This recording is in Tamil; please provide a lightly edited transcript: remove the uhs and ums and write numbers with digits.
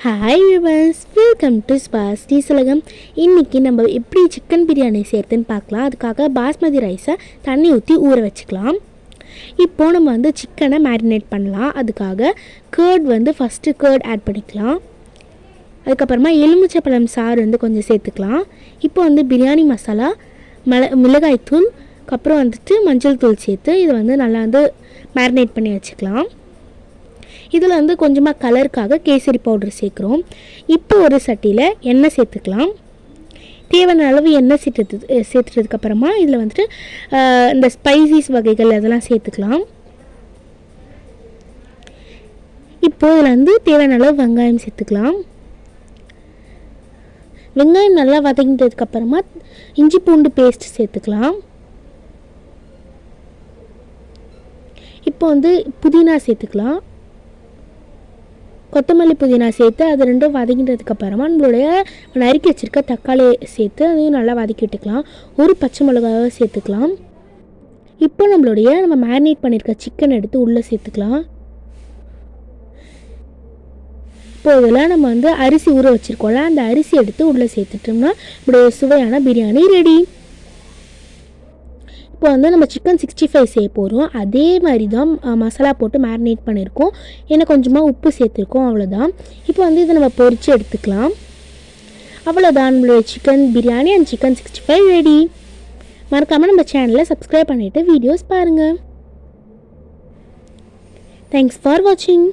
Hi viewers, welcome to Subhasini Ulagam. இன்றைக்கி நம்ம எப்படி சிக்கன் பிரியாணி செய்கிறதுன்னு பார்க்கலாம். அதுக்காக பாஸ்மதி ரைஸை தண்ணி ஊற்றி ஊற வச்சுக்கலாம். இப்போது நம்ம சிக்கனை மேரினேட் பண்ணலாம். அதுக்காக கேர்ட் ஃபஸ்ட்டு கேர்ட் ஆட் பண்ணிக்கலாம். அதுக்கப்புறமா எலுமிச்சைப்பழம் சாறு கொஞ்சம் சேர்த்துக்கலாம். இப்போ பிரியாணி மசாலா, மிளகாய்த்தூள், அப்புறம் மஞ்சள் தூள் சேர்த்து இதை நல்லா மேரினேட் பண்ணி வச்சுக்கலாம். இதில் கொஞ்சமாக கலருக்காக கேசரி பவுடர் சேர்க்குறோம். இப்போ ஒரு சட்டியில் எண்ணெய் சேர்த்துக்கலாம். தேவையான அளவு எண்ணெய் சேர்த்துட்டதுக்கப்புறமா இதில் இந்த ஸ்பைசிஸ் வகைகள் அதெல்லாம் சேர்த்துக்கலாம். இப்போது இதில் தேவையான அளவு வெங்காயம் சேர்த்துக்கலாம். வெங்காயம் நல்லா வதங்கிட்டதுக்கப்புறமா இஞ்சி பூண்டு பேஸ்ட் சேர்த்துக்கலாம். இப்போ புதினா சேர்த்துக்கலாம். கொத்தமல்லி புதினா சேர்த்து அது ரெண்டும் வதங்கிட்டதுக்கப்புறமா நம்மளுடைய நறுக்கி வச்சுருக்க தக்காளி சேர்த்து அதையும் நல்லா வதக்கி விட்டுக்கலாம். ஒரு பச்சை மிளகாவை சேர்த்துக்கலாம். இப்போ நம்ம மேரினேட் பண்ணியிருக்க சிக்கன் எடுத்து உள்ளே சேர்த்துக்கலாம். இப்போ இதில் நம்ம அரிசி ஊற வச்சுருக்கோம்ல, அந்த அரிசி எடுத்து உள்ளே சேர்த்துட்டோம்னா நம்மளுடைய சுவையான பிரியாணி ரெடி. இப்போ நம்ம சிக்கன் 65 செய்ய போகிறோம். அதே மாதிரி தான் மசாலா போட்டு மேரினேட் பண்ணியிருக்கோம். ஏன்னா கொஞ்சமாக உப்பு சேர்த்துருக்கோம், அவ்வளோதான். இப்போ இதை நம்ம பொரித்து எடுத்துக்கலாம். அவ்வளோதான், நம்மளுடைய chicken biryani and chicken 65 ready. மறக்காமல் நம்ம சேனலை சப்ஸ்கிரைப் பண்ணிவிட்டு வீடியோஸ் பாருங்கள். தேங்க்ஸ் ஃபார் வாட்சிங்.